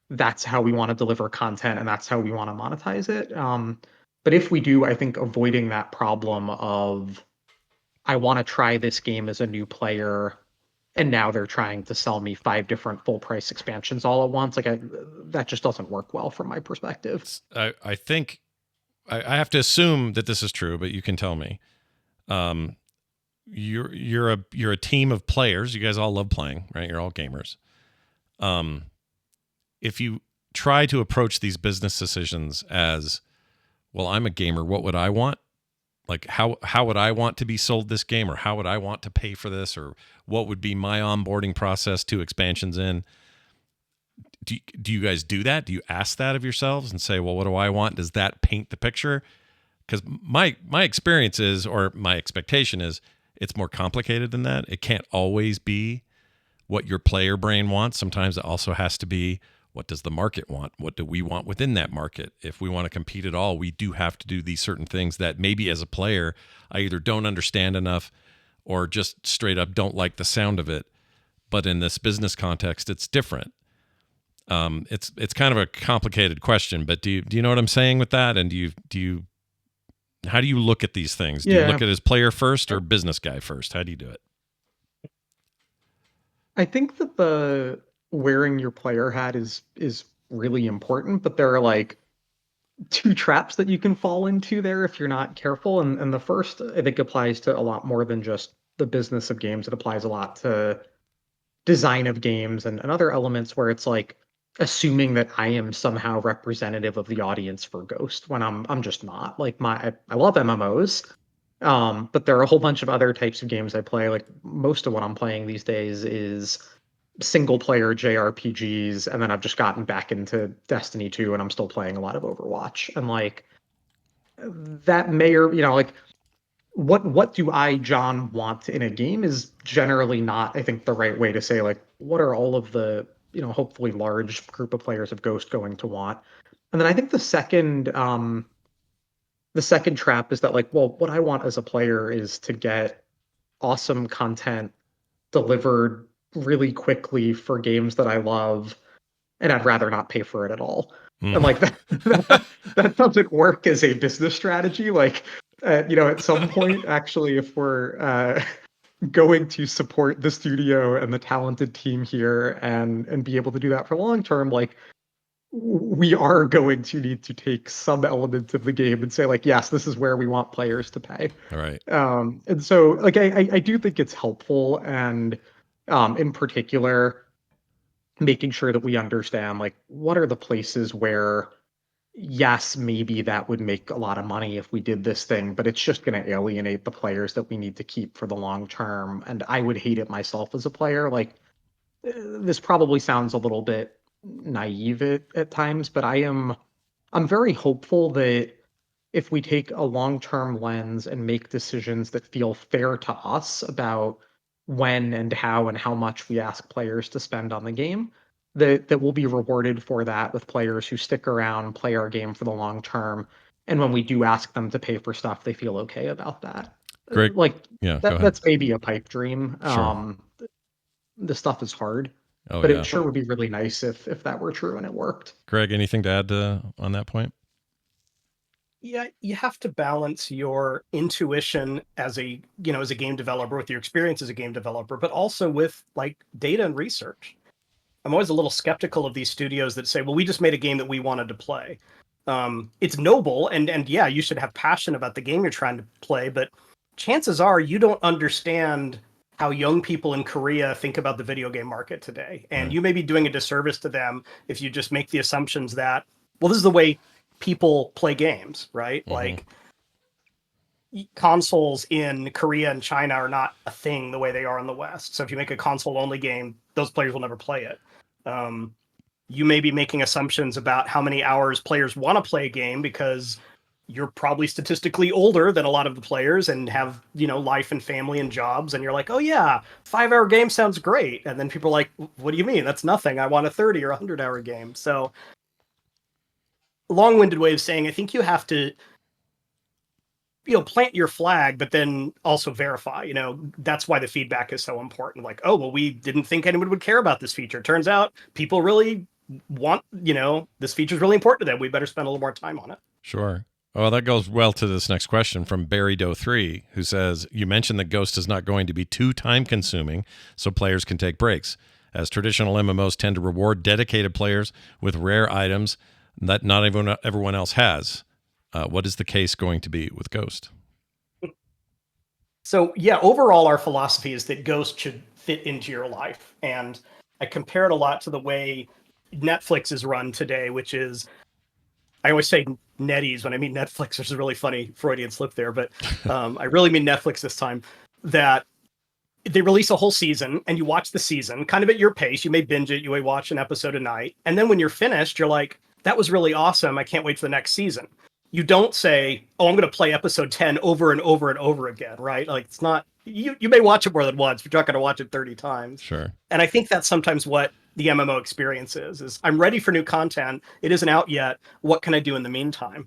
that's how we want to deliver content and that's how we want to monetize it. But if we do, I think avoiding that problem of, I want to try this game as a new player, and now they're trying to sell me 5 different full price expansions all at once, like, that just doesn't work well from my perspective. I think I have to assume that this is true, but you can tell me. You're a team of players. You guys all love playing, right? You're all gamers. If you try to approach these business decisions as, well, I'm a gamer, what would I want? Like, how would I want to be sold this game, or how would I want to pay for this, or what would be my onboarding process 2 expansions in? Do you guys do that? Do you ask that of yourselves and say, well, what do I want? Does that paint the picture? Because my experience is, or my expectation is, it's more complicated than that. It can't always be what your player brain wants. Sometimes it also has to be What does the market want? What do we want within that market? If we want to compete at all, we do have to do these certain things that maybe as a player, I either don't understand enough or just straight up don't like the sound of it. But in this business context, it's different. It's kind of a complicated question, but do you know what I'm saying with that? And how do you look at these things? Do you look at it as player first or business guy first? How do you do it? I think that the wearing your player hat is really important, but there are like two traps that you can fall into there if you're not careful. And the first, I think, applies to a lot more than just the business of games. It applies a lot to design of games and other elements where it's like assuming that I am somehow representative of the audience for Ghost when I'm just not. Like I love MMOs, but there are a whole bunch of other types of games I play. Like most of what I'm playing these days is single player JRPGs, and then I've just gotten back into Destiny 2 and I'm still playing a lot of Overwatch. And like that may or like what do I, John, want in a game is generally not, I think, the right way to say like what are all of the hopefully large group of players of Ghost going to want. And then I think the second trap is that like, well, what I want as a player is to get awesome content delivered really quickly for games that I love, and I'd rather not pay for it at all. And like that doesn't work as a business strategy. Like, at some point, actually, if we're going to support the studio and the talented team here and be able to do that for long term, like we are going to need to take some elements of the game and say like, yes, this is where we want players to pay. All right. And so like I do think it's helpful, and in particular making sure that we understand like what are the places where yes, maybe that would make a lot of money if we did this thing, but it's just going to alienate the players that we need to keep for the long term. And I would hate it myself as a player. Like this probably sounds a little bit naive at times, but I'm very hopeful that if we take a long-term lens and make decisions that feel fair to us about when and how much we ask players to spend on the game, that we'll be rewarded for that with players who stick around, play our game for the long term. And when we do ask them to pay for stuff, they feel okay about that. Great. Like Yeah, that's maybe a pipe dream. Sure. The stuff is hard, but it sure would be really nice if that were true and it worked. Greg, anything to add on that point? Yeah, you have to balance your intuition as a game developer with your experience as a game developer, but also with like data and research. I'm always a little skeptical of these studios that say, well, we just made a game that we wanted to play. It's noble, and yeah, you should have passion about the game you're trying to play, but chances are you don't understand how young people in Korea think about the video game market today. And you may be doing a disservice to them if you just make the assumptions that, well, this is the way people play games, right? Mm-hmm. Like consoles in Korea and China are not a thing the way they are in the West. So if you make a console only game, those players will never play it. You may be making assumptions about how many hours players want to play a game because you're probably statistically older than a lot of the players and have, life and family and jobs. And you're like, oh yeah, 5-hour game sounds great. And then people are like, what do you mean? That's nothing. I want a 30 or 100-hour game. So long-winded way of saying, I think you have to, plant your flag, but then also verify. That's why the feedback is so important. Like, oh, well, we didn't think anyone would care about this feature. Turns out people really want, this feature is really important to them. We better spend a little more time on it. Sure. Well, that goes well to this next question from Barry Doe 3, who says, you mentioned that Ghost is not going to be too time consuming, so players can take breaks, as traditional MMOs tend to reward dedicated players with rare items that not everyone else has. What is the case going to be with Ghost? So yeah, overall, our philosophy is that Ghost should fit into your life. And I compare it a lot to the way Netflix is run today, which is, I always say NetEase when I mean Netflix, which is a really funny Freudian slip there, but I really mean Netflix this time, that they release a whole season and you watch the season kind of at your pace. You may binge it, you may watch an episode a night. And then when you're finished, you're like, that was really awesome. I can't wait for the next season. You don't say, oh, I'm going to play episode 10 over and over and over again, right? Like it's not, you may watch it more than once, but you're not going to watch it 30 times. Sure. And I think that's sometimes what the MMO experience is I'm ready for new content. It isn't out yet. What can I do in the meantime?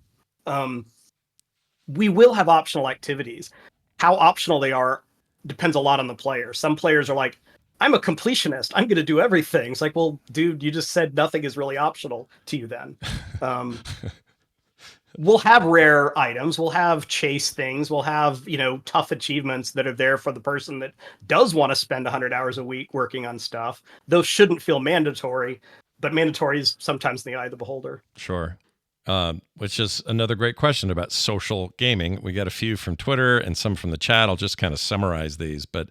We will have optional activities. How optional they are depends a lot on the player. Some players are like, I'm a completionist. I'm going to do everything. It's like, well, dude, you just said nothing is really optional to you then. We'll have rare items. We'll have chase things. We'll have, tough achievements that are there for the person that does want to spend 100 hours a week working on stuff. Those shouldn't feel mandatory, but mandatory is sometimes in the eye of the beholder. Sure. Which is another great question about social gaming. We got a few from Twitter and some from the chat. I'll just kind of summarize these. But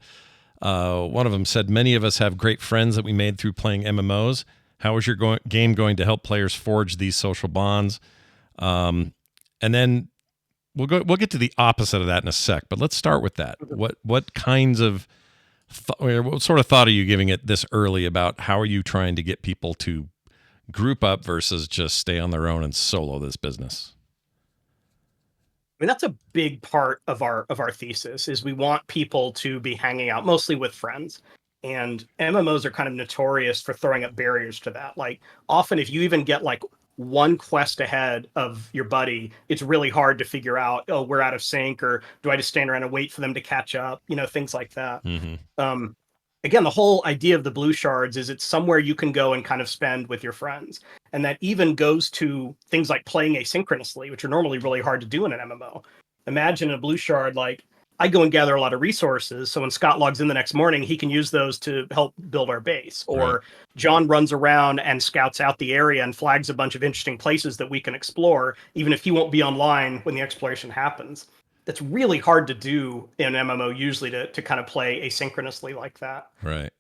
one of them said, many of us have great friends that we made through playing MMOs. How is your game going to help players forge these social bonds? And then we'll get to the opposite of that in a sec, but let's start with that. What kinds of what sort of thought are you giving it this early about how are you trying to get people to group up versus just stay on their own and solo this business? I mean, that's a big part of our thesis is we want people to be hanging out mostly with friends. And MMOs are kind of notorious for throwing up barriers to that. Like often if you even get like one quest ahead of your buddy, it's really hard to figure out, oh, we're out of sync, or do I just stand around and wait for them to catch up? Things like that. Mm-hmm. Again, the whole idea of the blue shards is it's somewhere you can go and kind of spend with your friends. And that even goes to things like playing asynchronously, which are normally really hard to do in an MMO. Imagine a blue shard, like I go and gather a lot of resources. So when Scott logs in the next morning, he can use those to help build our base. Or right. Jon runs around and scouts out the area and flags a bunch of interesting places that we can explore, even if he won't be online when the exploration happens. That's really hard to do in an MMO usually to kind of play asynchronously like that. Right.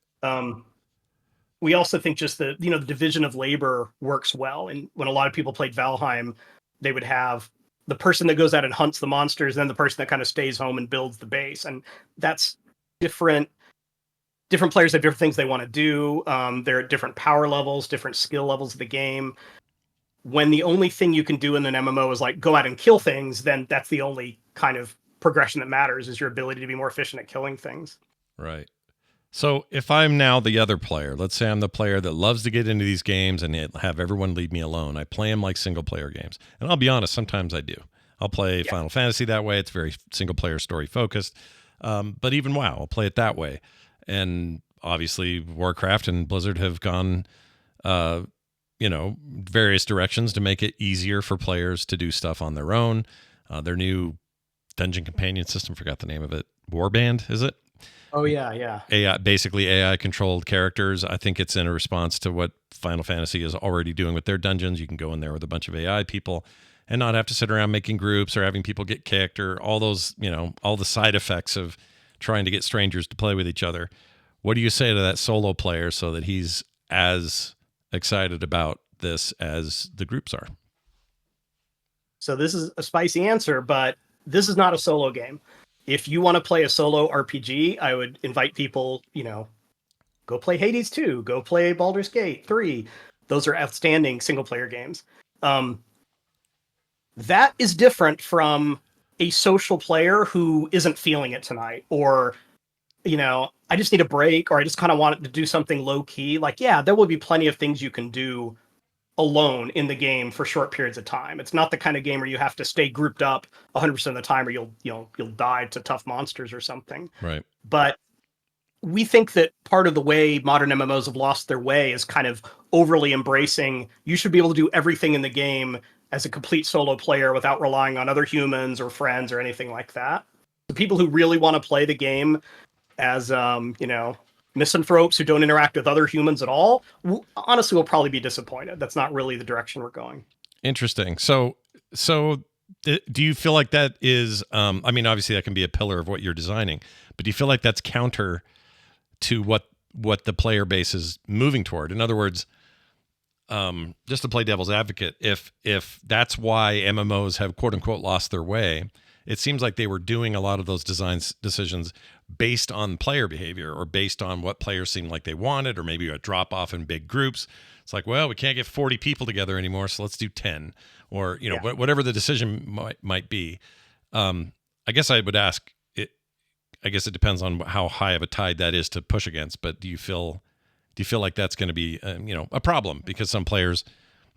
We also think just the division of labor works well. And when a lot of people played Valheim, they would have the person that goes out and hunts the monsters, and then the person that kind of stays home and builds the base. And that's different. Different players have different things they want to do. They're at different power levels, different skill levels of the game. When the only thing you can do in an MMO is like go out and kill things, then that's the only kind of progression that matters is your ability to be more efficient at killing things. Right. So if I'm now the other player, let's say I'm the player that loves to get into these games and have everyone leave me alone. I play them like single player games. And I'll be honest, sometimes I do. I'll play Final Fantasy that way. It's very single player story focused. But even WoW, I'll play it that way. And obviously Warcraft and Blizzard have gone, various directions to make it easier for players to do stuff on their own. Their new dungeon companion system, forgot the name of it. Warband, is it? Oh yeah. AI controlled characters. I think it's in a response to what Final Fantasy is already doing with their dungeons. You can go in there with a bunch of AI people and not have to sit around making groups or having people get kicked or all those, all the side effects of trying to get strangers to play with each other. What do you say to that solo player so that he's as excited about this as the groups are? So this is a spicy answer, but this is not a solo game. If you want to play a solo RPG, I would invite people, go play Hades 2, go play Baldur's Gate 3. Those are outstanding single-player games. That is different from a social player who isn't feeling it tonight, or, I just need a break, or I just kind of want to do something low-key. Like, yeah, there will be plenty of things you can do alone in the game for short periods of time. It's not the kind of game where you have to stay grouped up 100% of the time or you'll die to tough monsters or something. Right. But we think that part of the way modern MMOs have lost their way is kind of overly embracing you should be able to do everything in the game as a complete solo player without relying on other humans or friends or anything like that. The people who really want to play the game as misanthropes who don't interact with other humans at all, honestly, will probably be disappointed. That's not really the direction we're going. Interesting. So do you feel like that is, obviously that can be a pillar of what you're designing, but do you feel like that's counter to what the player base is moving toward? In other words, just to play devil's advocate, if that's why MMOs have quote unquote lost their way, it seems like they were doing a lot of those decisions based on player behavior or based on what players seemed like they wanted, or maybe a drop off in big groups. It's like, well, we can't get 40 people together anymore, so let's do 10, or whatever the decision might be. I guess I would ask it. I guess it depends on how high of a tide that is to push against. But do you feel Do you feel like that's going to be a problem because some players,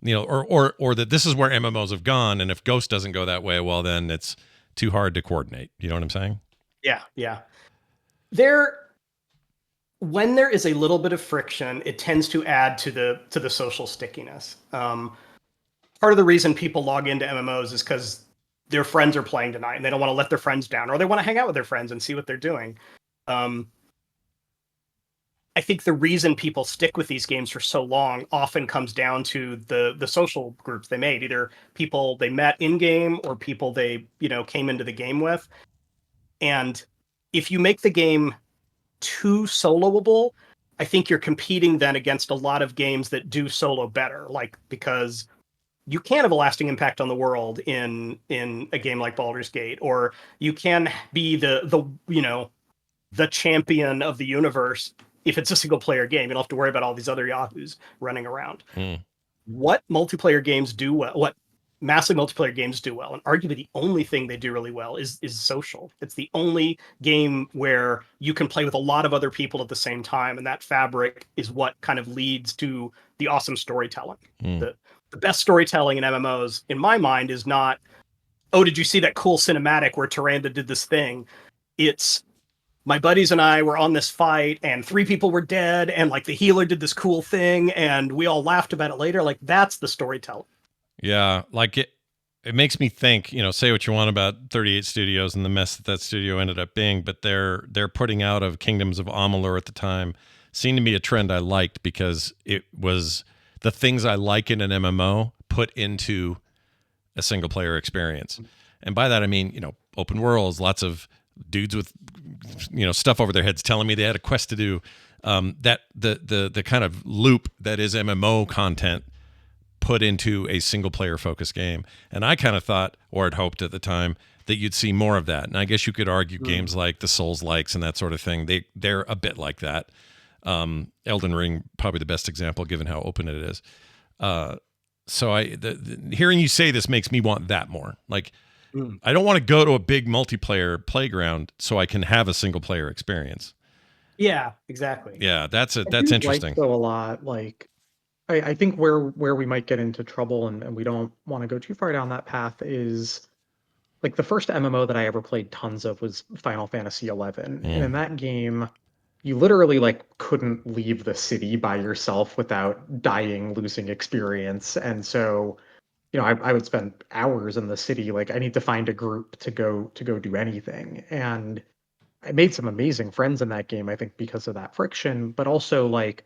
or that this is where MMOs have gone, and if Ghost doesn't go that way, well, then it's too hard to coordinate. You know what I'm saying? Yeah. When there is a little bit of friction, it tends to add to the social stickiness. Part of the reason people log into MMOs is because their friends are playing tonight and they don't want to let their friends down, or they want to hang out with their friends and see what they're doing. I think the reason people stick with these games for so long often comes down to the social groups they made, either people they met in game or people they came into the game with. And if you make the game too soloable, I think you're competing then against a lot of games that do solo better, because you can have a lasting impact on the world in a game like Baldur's Gate, or you can be the champion of the universe if it's a single player game. You don't have to worry about all these other yahoos running around. What multiplayer games do well, what massive multiplayer games do well, and arguably the only thing they do really well is social. It's the only game where you can play with a lot of other people at the same time, and that fabric is what kind of leads to the awesome storytelling. The best storytelling in MMOs, in my mind, is not, oh, did you see that cool cinematic where Tyrande did this thing? It's, my buddies and I were on this fight and 3 people were dead, and the healer did this cool thing and we all laughed about it later. That's the storytelling. Yeah, it makes me think, say what you want about 38 Studios and the mess that studio ended up being, but their putting out of Kingdoms of Amalur at the time seemed to be a trend I liked, because it was the things I like in an MMO put into a single player experience. And by that I mean, open worlds, lots of dudes with stuff over their heads telling me they had a quest to do. That the kind of loop that is MMO content put into a single player focused game. And I kind of thought, or had hoped at the time, that you'd see more of that. And I guess you could argue games like the Souls-likes and that sort of thing, they're a bit like that. Elden Ring, probably the best example given how open it is. So hearing you say this makes me want that more. I don't want to go to a big multiplayer playground so I can have a single player experience. Yeah, exactly. Yeah, that's interesting. Though a lot, I think where we might get into trouble, and we don't want to go too far down that path, is the first MMO that I ever played tons of was Final Fantasy XI. And in that game, you literally couldn't leave the city by yourself without dying, losing experience. And so, I would spend hours in the city. I need to find a group to go do anything. And I made some amazing friends in that game, I think, because of that friction, but also it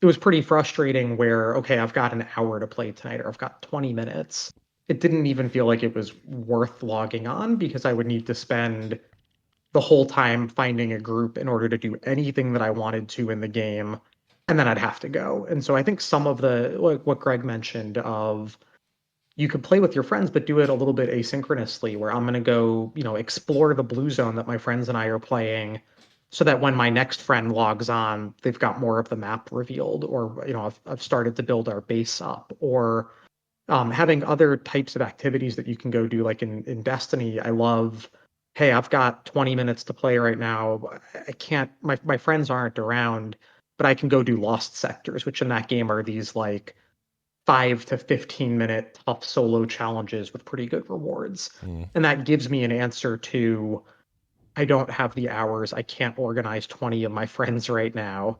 was pretty frustrating where, okay, I've got an hour to play tonight, or I've got 20 minutes. It didn't even feel like it was worth logging on, because I would need to spend the whole time finding a group in order to do anything that I wanted to in the game, and then I'd have to go. And so I think some of what Greg mentioned of, you could play with your friends, but do it a little bit asynchronously, where I'm going to go, explore the blue zone that my friends and I are playing, so that when my next friend logs on, they've got more of the map revealed, or I've started to build our base up, or having other types of activities that you can go do. In Destiny, I love, hey, I've got 20 minutes to play right now. I can't, my friends aren't around, but I can go do Lost Sectors, which in that game are these 5 to 15 minute tough solo challenges with pretty good rewards. And that gives me an answer to, I don't have the hours, I can't organize 20 of my friends right now,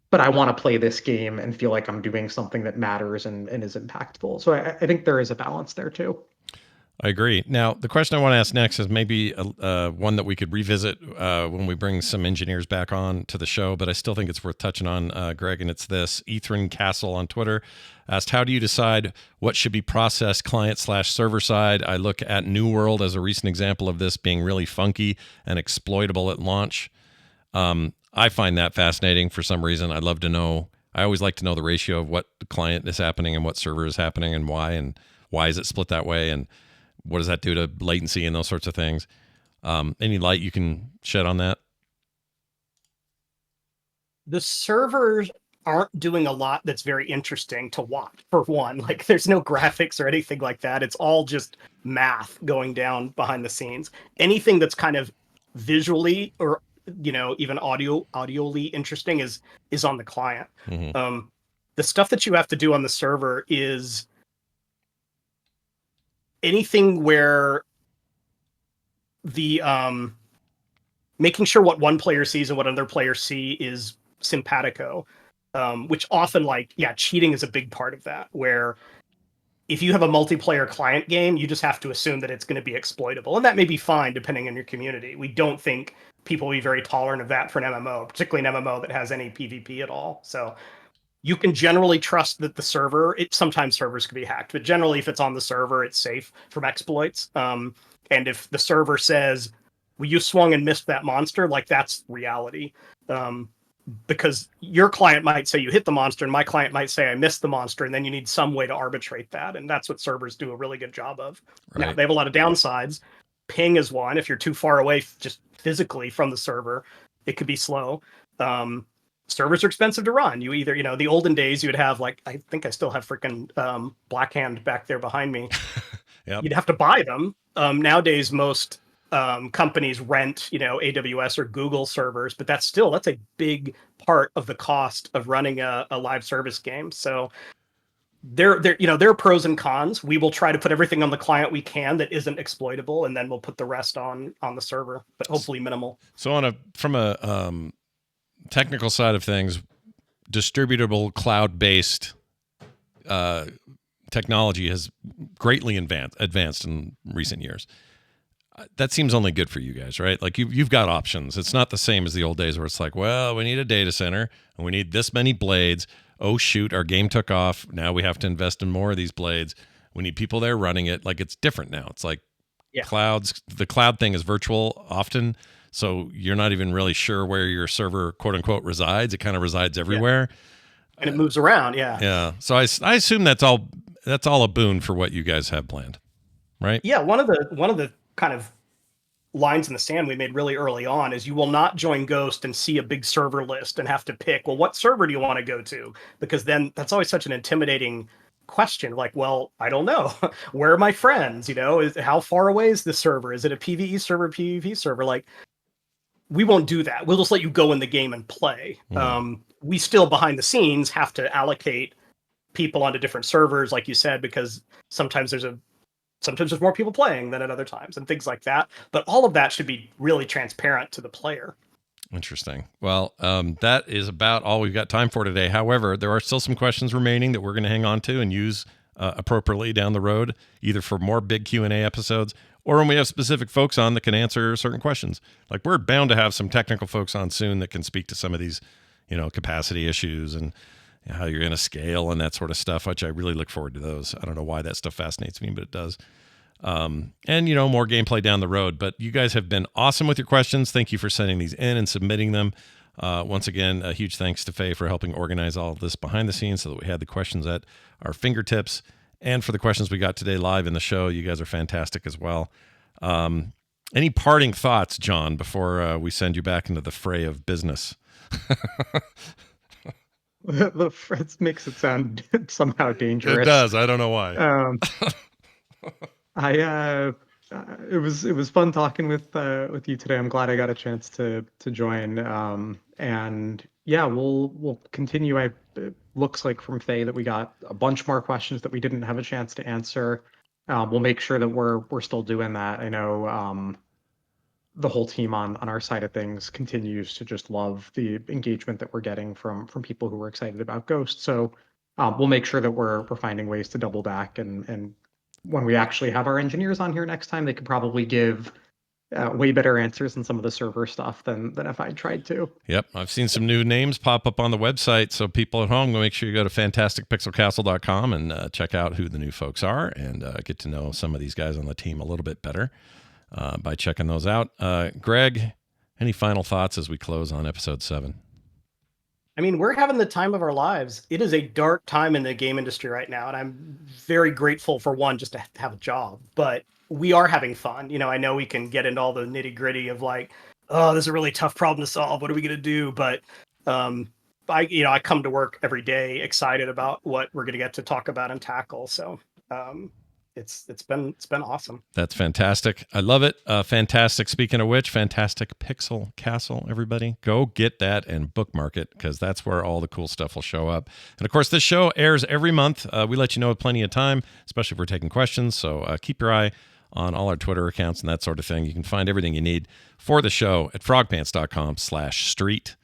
but I want to play this game and feel like I'm doing something that matters and is impactful. So I think there is a balance there too. I agree. Now, the question I want to ask next is maybe one that we could revisit when we bring some engineers back on to the show, but I still think it's worth touching on, Greg, and it's this. Ethrin Castle on Twitter asked, how do you decide what should be processed client/server side? I look at New World as a recent example of this being really funky and exploitable at launch. I find that fascinating for some reason. I'd love to know. I always like to know the ratio of what client is happening and what server is happening and why is it split that way, and what does that do to latency and those sorts of things? Any light you can shed on that? The servers aren't doing a lot that's very interesting to watch, for one. There's no graphics or anything like that. It's all just math going down behind the scenes. Anything that's kind of visually or even audioly interesting is on the client. Mm-hmm. The stuff that you have to do on the server is anything where the making sure what one player sees and what another player see is simpatico, which often cheating is a big part of that, where if you have a multiplayer client game, you just have to assume that it's going to be exploitable, and that may be fine depending on your community. We don't think people will be very tolerant of that for an MMO, particularly an MMO that has any PvP at all. So you can generally trust that the server, sometimes servers can be hacked, but generally if it's on the server, it's safe from exploits. And if the server says, well, you swung and missed that monster, like that's reality. Because your client might say you hit the monster and my client might say I missed the monster, and then you need some way to arbitrate that. And that's what servers do a really good job of. Right. Now, they have a lot of downsides. Ping is one. If you're too far away just physically from the server, it could be slow. Servers are expensive to run. You either, the olden days, you would have I think I still have freaking Blackhand back there behind me. Yep. You'd have to buy them. Nowadays, most companies rent, AWS or Google servers, but that's a big part of the cost of running a live service game. So there are pros and cons. We will try to put everything on the client we can that isn't exploitable, and then we'll put the rest on the server, but hopefully minimal. So from a technical side of things, distributable cloud-based technology has greatly advanced in recent years. That seems only good for you guys, right? Like you've got options. It's not the same as the old days where it's like, well, we need a data center and we need this many blades. Oh shoot, our game took off. Now we have to invest in more of these blades. We need people there running it. Like it's different now. It's like clouds. The cloud thing is virtual often, so you're not even really sure where your server, quote unquote, resides. It kind of resides everywhere, and it moves around. Yeah. So I assume that's all a boon for what you guys have planned, right? Yeah. One of the kind of lines in the sand we made really early on is you will not join Ghost and see a big server list and have to pick, well, what server do you want to go to? Because then that's always such an intimidating question. Like, well, I don't know. Where are my friends? How far away is the server? Is it a PvE server, PvP server? Like, we won't do that. We'll just let you go in the game and play. We still behind the scenes have to allocate people onto different servers, like you said, because sometimes there's more people playing than at other times and things like that. But all of that should be really transparent to the player. Interesting. Well, that is about all we've got time for today. However, there are still some questions remaining that we're going to hang on to and use appropriately down the road, either for more big Q&A episodes or when we have specific folks on that can answer certain questions. Like we're bound to have some technical folks on soon that can speak to some of these, capacity issues and how you're going to scale and that sort of stuff, which I really look forward to those. I don't know why that stuff fascinates me, but it does. And, more gameplay down the road. But you guys have been awesome with your questions. Thank you for sending these in and submitting them. Once again, a huge thanks to Faye for helping organize all of this behind the scenes so that we had the questions at our fingertips. And for the questions we got today live in the show, you guys are fantastic as well. Any parting thoughts, Jon, before we send you back into the fray of business? It makes it sound somehow dangerous. It does. I don't know why. It was fun talking with you today. I'm glad I got a chance to join. And yeah, we'll continue. It looks like from Faye that we got a bunch more questions that we didn't have a chance to answer. We'll make sure that we're still doing that. I know the whole team on our side of things continues to just love the engagement that we're getting from people who are excited about Ghost. So we'll make sure that we're finding ways to double back, and when we actually have our engineers on here next time, they could probably give way better answers than some of the server stuff than if I tried to. Yep. I've seen some new names pop up on the website. So people at home, make sure you go to fantasticpixelcastle.com and check out who the new folks are and get to know some of these guys on the team a little bit better by checking those out. Greg, any final thoughts as we close on episode 7? I mean, we're having the time of our lives. It is a dark time in the game industry right now, and I'm very grateful for one, just to have a job, but we are having fun. I know we can get into all the nitty gritty of like, oh, this is a really tough problem to solve. What are we going to do? But I come to work every day excited about what we're going to get to talk about and tackle. So it's been awesome. That's fantastic. I love it. Fantastic. Speaking of which, fantastic Pixel Castle, everybody. Go get that and bookmark it, because that's where all the cool stuff will show up. And of course, this show airs every month. We let you know with plenty of time, especially if we're taking questions. So keep your eye on all our Twitter accounts and that sort of thing. You can find everything you need for the show at frogpants.com/street.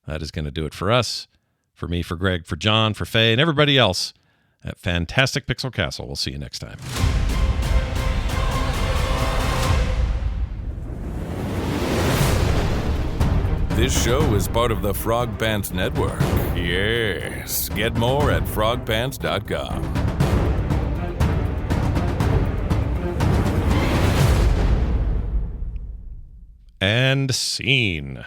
That is going to do it for us, for me, for Greg, for John, for Faye, and everybody else at Fantastic Pixel Castle. We'll see you next time. This show is part of the Frog Pants Network. Yes. Get more at frogpants.com. And scene.